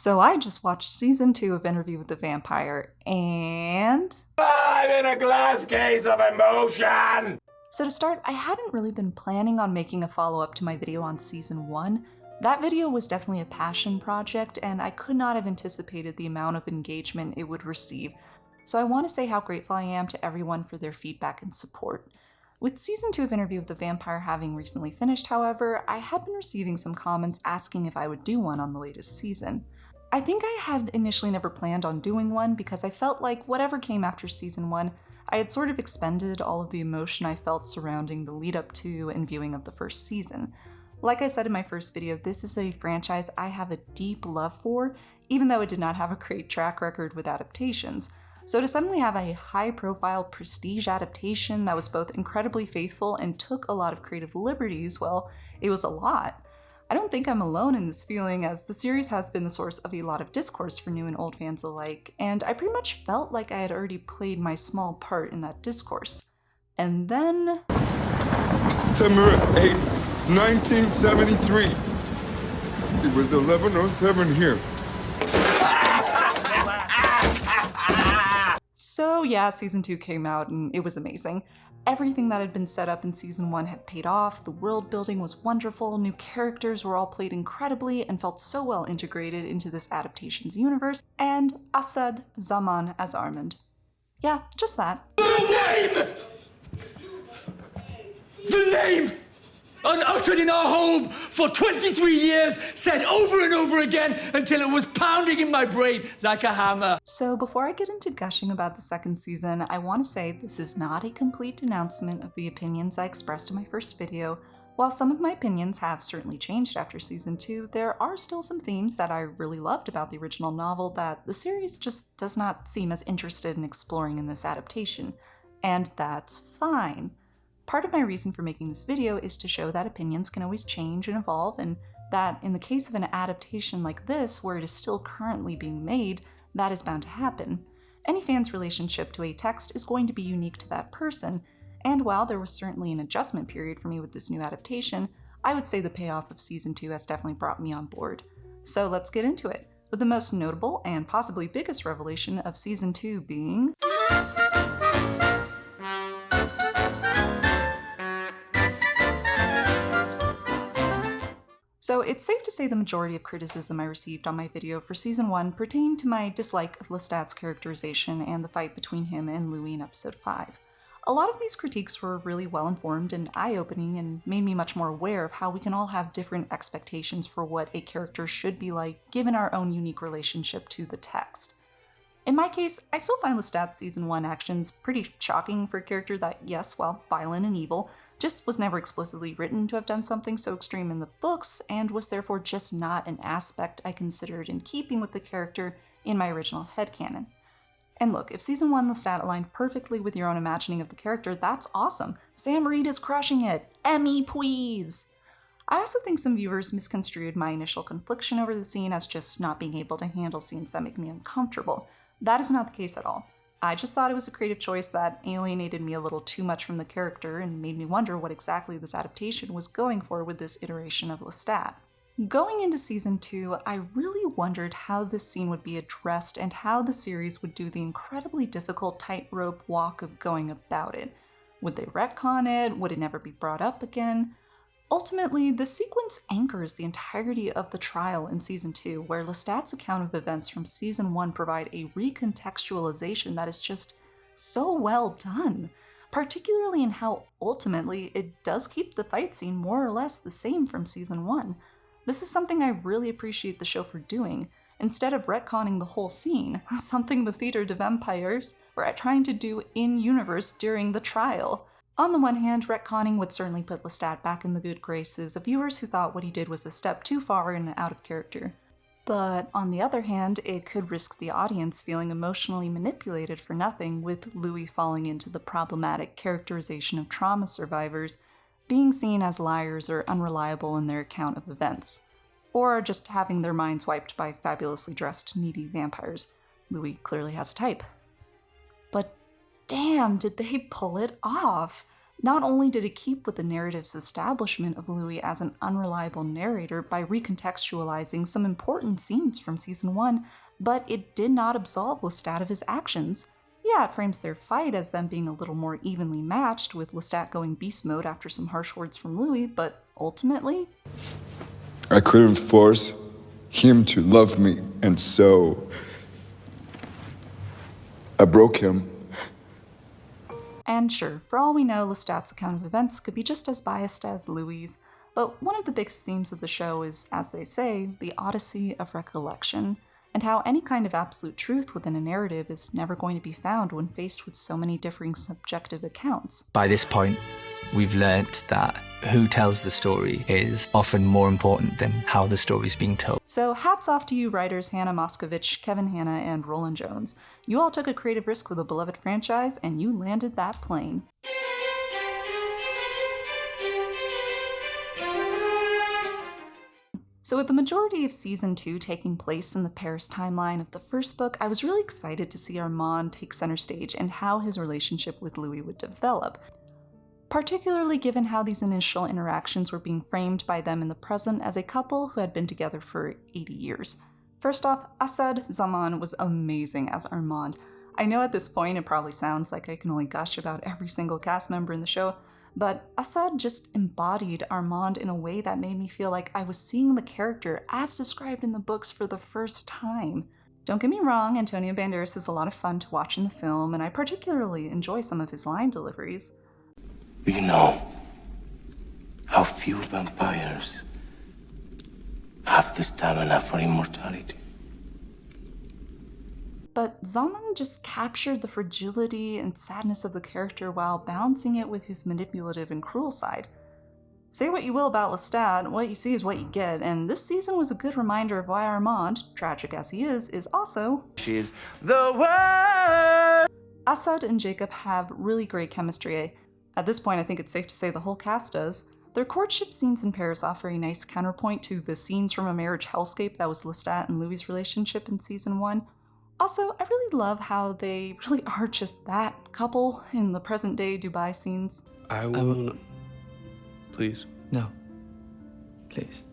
So I just watched season 2 of Interview with the Vampire, and I'm in a glass case of emotion! So to start, I hadn't really been planning on making a follow-up to my video on season 1. That video was definitely a passion project, and I could not have anticipated the amount of engagement it would receive. So I want to say how grateful I am to everyone for their feedback and support. With season 2 of Interview with the Vampire having recently finished, however, I had been receiving some comments asking if I would do one on the latest season. I think I had initially never planned on doing one because I felt like whatever came after season 1, I had sort of expended all of the emotion I felt surrounding the lead up to and viewing of the first season. Like I said in my first video, this is a franchise I have a deep love for, even though it did not have a great track record with adaptations. So to suddenly have a high-profile prestige adaptation that was both incredibly faithful and took a lot of creative liberties, well, it was a lot. I don't think I'm alone in this feeling, as the series has been the source of a lot of discourse for new and old fans alike, and I pretty much felt like I had already played my small part in that discourse. And then... September 8, 1973. It was 11:07 here. So yeah, season 2 came out and it was amazing. Everything that had been set up in season 1 had paid off, the world building was wonderful, new characters were all played incredibly and felt so well integrated into this adaptation's universe, and Asad Zaman as Armand. Yeah, just that. The name! Unuttered in our home for 23 years, said over and over again until it was pounding in my brain like a hammer. So before I get into gushing about the second season, I want to say this is not a complete denouncement of the opinions I expressed in my first video. While some of my opinions have certainly changed after season 2, there are still some themes that I really loved about the original novel that the series just does not seem as interested in exploring in this adaptation. And that's fine. Part of my reason for making this video is to show that opinions can always change and evolve, and that in the case of an adaptation like this, where it is still currently being made, that is bound to happen. Any fan's relationship to a text is going to be unique to that person, and while there was certainly an adjustment period for me with this new adaptation, I would say the payoff of season 2 has definitely brought me on board. So let's get into it, with the most notable and possibly biggest revelation of season 2 being... So it's safe to say the majority of criticism I received on my video for season 1 pertained to my dislike of Lestat's characterization and the fight between him and Louis in episode 5. A lot of these critiques were really well-informed and eye-opening and made me much more aware of how we can all have different expectations for what a character should be like given our own unique relationship to the text. In my case, I still find Lestat's season 1 actions pretty shocking for a character that, yes, while violent and evil, just was never explicitly written to have done something so extreme in the books, and was therefore just not an aspect I considered in keeping with the character in my original headcanon. And look, if season 1 Lestat aligned perfectly with your own imagining of the character, that's awesome. Sam Reid is crushing it. Emmy, please! I also think some viewers misconstrued my initial confliction over the scene as just not being able to handle scenes that make me uncomfortable. That is not the case at all. I just thought it was a creative choice that alienated me a little too much from the character and made me wonder what exactly this adaptation was going for with this iteration of Lestat. Going into season 2, I really wondered how this scene would be addressed and how the series would do the incredibly difficult tightrope walk of going about it. Would they retcon it? Would it never be brought up again? Ultimately, the sequence anchors the entirety of the trial in season 2, where Lestat's account of events from season 1 provide a recontextualization that is just so well done, particularly in how ultimately it does keep the fight scene more or less the same from season 1. This is something I really appreciate the show for doing, instead of retconning the whole scene, something the Theatre de Vampires were trying to do in-universe during the trial. On the one hand, retconning would certainly put Lestat back in the good graces of viewers who thought what he did was a step too far and out of character. But on the other hand, it could risk the audience feeling emotionally manipulated for nothing, with Louis falling into the problematic characterization of trauma survivors, being seen as liars or unreliable in their account of events, or just having their minds wiped by fabulously dressed, needy vampires. Louis clearly has a type. But damn, did they pull it off! Not only did it keep with the narrative's establishment of Louis as an unreliable narrator by recontextualizing some important scenes from Season 1, but it did not absolve Lestat of his actions. Yeah, it frames their fight as them being a little more evenly matched, with Lestat going beast mode after some harsh words from Louis, but ultimately... I couldn't force him to love me, and so... I broke him. And sure, for all we know, Lestat's account of events could be just as biased as Louis', but one of the big themes of the show is, as they say, the odyssey of recollection, and how any kind of absolute truth within a narrative is never going to be found when faced with so many differing subjective accounts. By this point, we've learnt that who tells the story is often more important than how the story's being told. So hats off to you writers Hannah Moscovich, Kevin Hanna, and Roland Jones. You all took a creative risk with a beloved franchise, and you landed that plane. So with the majority of Season 2 taking place in the Paris timeline of the first book, I was really excited to see Armand take center stage and how his relationship with Louis would develop, particularly given how these initial interactions were being framed by them in the present as a couple who had been together for 80 years. First off, Asad Zaman was amazing as Armand. I know at this point it probably sounds like I can only gush about every single cast member in the show, but Asad just embodied Armand in a way that made me feel like I was seeing the character as described in the books for the first time. Don't get me wrong, Antonio Banderas is a lot of fun to watch in the film, and I particularly enjoy some of his line deliveries. You know how few vampires have the stamina for immortality. But Zaman just captured the fragility and sadness of the character while balancing it with his manipulative and cruel side. Say what you will about Lestat, what you see is what you get, and this season was a good reminder of why Armand, tragic as he is also... She's the one! Asad and Jacob have really great chemistry. At this point, I think it's safe to say the whole cast does. Their courtship scenes in Paris offer a nice counterpoint to the scenes from a marriage hellscape that was Lestat and Louis' relationship in Season 1. Also, I really love how they really are just that couple in the present-day Dubai scenes. I will... Please. No. Please.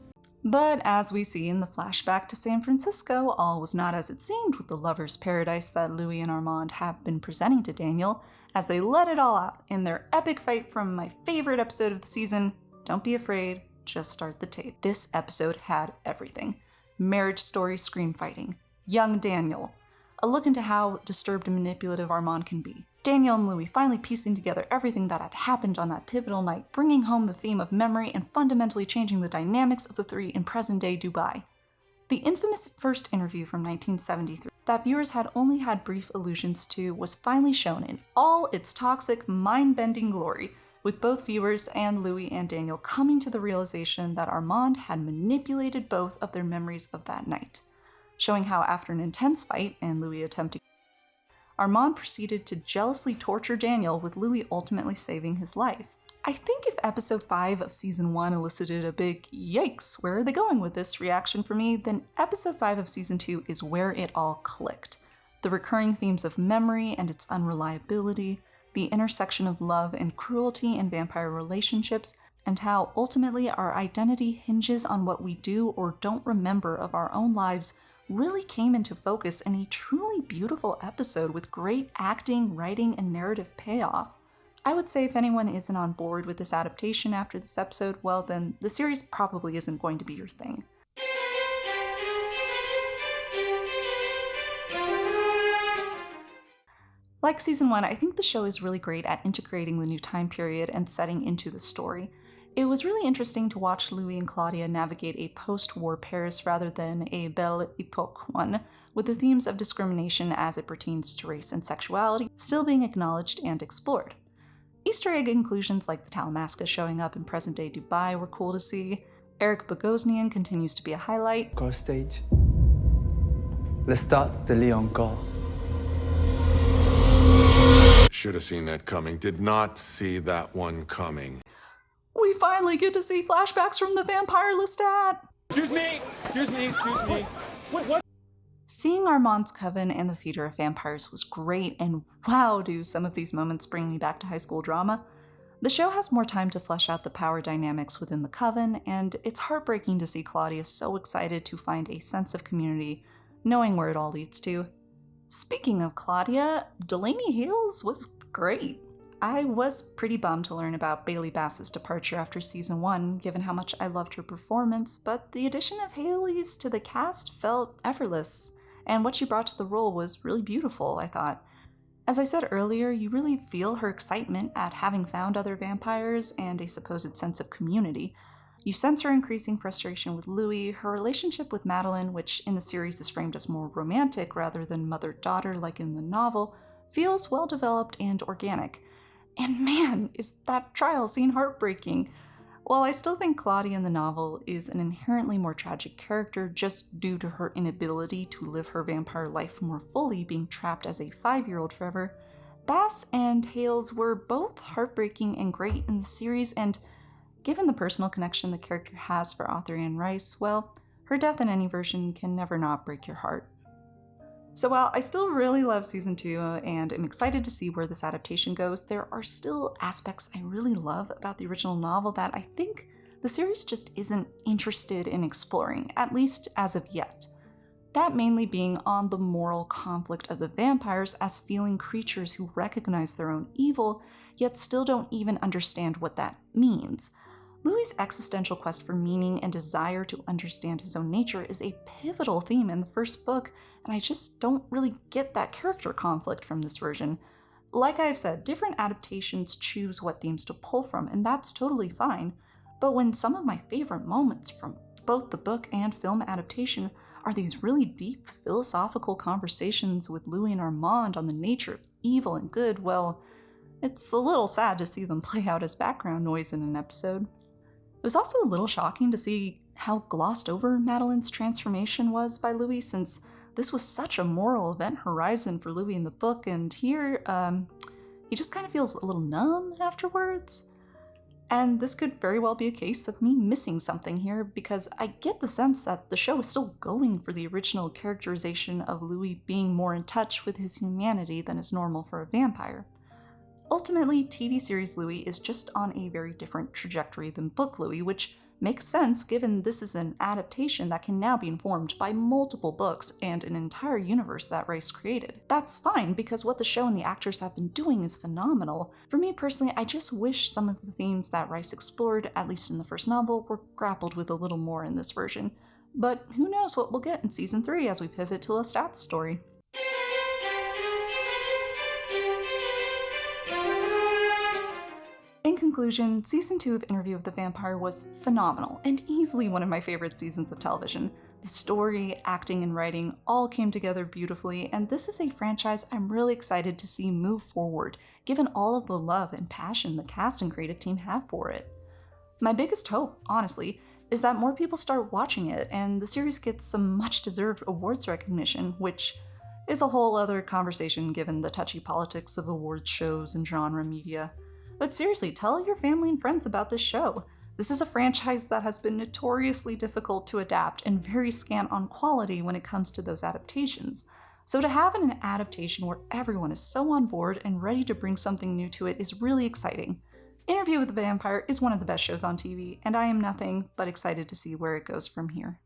But as we see in the flashback to San Francisco, all was not as it seemed with the lover's paradise that Louis and Armand have been presenting to Daniel, as they let it all out in their epic fight from my favorite episode of the season. Don't be afraid, just start the tape. This episode had everything. Marriage story scream fighting, young Daniel, a look into how disturbed and manipulative Armand can be. Daniel and Louis finally piecing together everything that had happened on that pivotal night, bringing home the theme of memory and fundamentally changing the dynamics of the three in present-day Dubai. The infamous first interview from 1973 that viewers had only had brief allusions to was finally shown in all its toxic, mind-bending glory, with both viewers and Louis and Daniel coming to the realization that Armand had manipulated both of their memories of that night, showing how after an intense fight and Louis attempting, Armand proceeded to jealously torture Daniel, with Louis ultimately saving his life. I think if episode 5 of season 1 elicited a big "yikes, where are they going with this" reaction for me, then episode 5 of season 2 is where it all clicked. The recurring themes of memory and its unreliability, the intersection of love and cruelty in vampire relationships, and how ultimately our identity hinges on what we do or don't remember of our own lives really came into focus in a truly beautiful episode with great acting, writing, and narrative payoff. I would say if anyone isn't on board with this adaptation after this episode, well then, the series probably isn't going to be your thing. Like season 1, I think the show is really great at integrating the new time period and setting into the story. It was really interesting to watch Louis and Claudia navigate a post-war Paris rather than a Belle Epoque one, with the themes of discrimination as it pertains to race and sexuality still being acknowledged and explored. Easter egg inclusions like the Talamasca showing up in present-day Dubai were cool to see. Eric Bogosian continues to be a highlight. Encore stage. Lestat de lit encore. Should have seen that coming. Did not see that one coming. We finally get to see flashbacks from the vampire Lestat! Excuse me. What? Seeing Armand's coven and the Theater of Vampires was great, and wow, do some of these moments bring me back to high school drama. The show has more time to flesh out the power dynamics within the Coven, and it's heartbreaking to see Claudia so excited to find a sense of community, knowing where it all leads to. Speaking of Claudia, Delaney Hales was great. I was pretty bummed to learn about Bailey Bass's departure after season 1, given how much I loved her performance, but the addition of Haley's to the cast felt effortless, and what she brought to the role was really beautiful, I thought. As I said earlier, you really feel her excitement at having found other vampires and a supposed sense of community. You sense her increasing frustration with Louis, her relationship with Madeline, which in the series is framed as more romantic rather than mother-daughter like in the novel, feels well-developed and organic. And man, is that trial scene heartbreaking! While I still think Claudia in the novel is an inherently more tragic character just due to her inability to live her vampire life more fully, being trapped as a 5-year-old forever, Bass and Hales were both heartbreaking and great in the series, and given the personal connection the character has for author Anne Rice, well, her death in any version can never not break your heart. So while I still really love season 2 and am excited to see where this adaptation goes, there are still aspects I really love about the original novel that I think the series just isn't interested in exploring, at least as of yet. That mainly being on the moral conflict of the vampires as feeling creatures who recognize their own evil, yet still don't even understand what that means. Louis' existential quest for meaning and desire to understand his own nature is a pivotal theme in the first book, and I just don't really get that character conflict from this version. Like I've said, different adaptations choose what themes to pull from, and that's totally fine, but when some of my favorite moments from both the book and film adaptation are these really deep philosophical conversations with Louis and Armand on the nature of evil and good, well, it's a little sad to see them play out as background noise in an episode. It was also a little shocking to see how glossed over Madeline's transformation was by Louis, since this was such a moral event horizon for Louis in the book, and here, he just kind of feels a little numb afterwards. And this could very well be a case of me missing something here, because I get the sense that the show is still going for the original characterization of Louis being more in touch with his humanity than is normal for a vampire. Ultimately, TV series Louis is just on a very different trajectory than book Louis, which makes sense given this is an adaptation that can now be informed by multiple books and an entire universe that Rice created. That's fine, because what the show and the actors have been doing is phenomenal. For me personally, I just wish some of the themes that Rice explored, at least in the first novel, were grappled with a little more in this version. But who knows what we'll get in season 3 as we pivot to Lestat's story. In conclusion, season 2 of Interview with the Vampire was phenomenal, and easily one of my favorite seasons of television. The story, acting, and writing all came together beautifully, and this is a franchise I'm really excited to see move forward, given all of the love and passion the cast and creative team have for it. My biggest hope, honestly, is that more people start watching it, and the series gets some much-deserved awards recognition, which is a whole other conversation given the touchy politics of awards shows and genre media. But seriously, tell your family and friends about this show. This is a franchise that has been notoriously difficult to adapt and very scant on quality when it comes to those adaptations. So to have an adaptation where everyone is so on board and ready to bring something new to it is really exciting. Interview with the Vampire is one of the best shows on TV, and I am nothing but excited to see where it goes from here.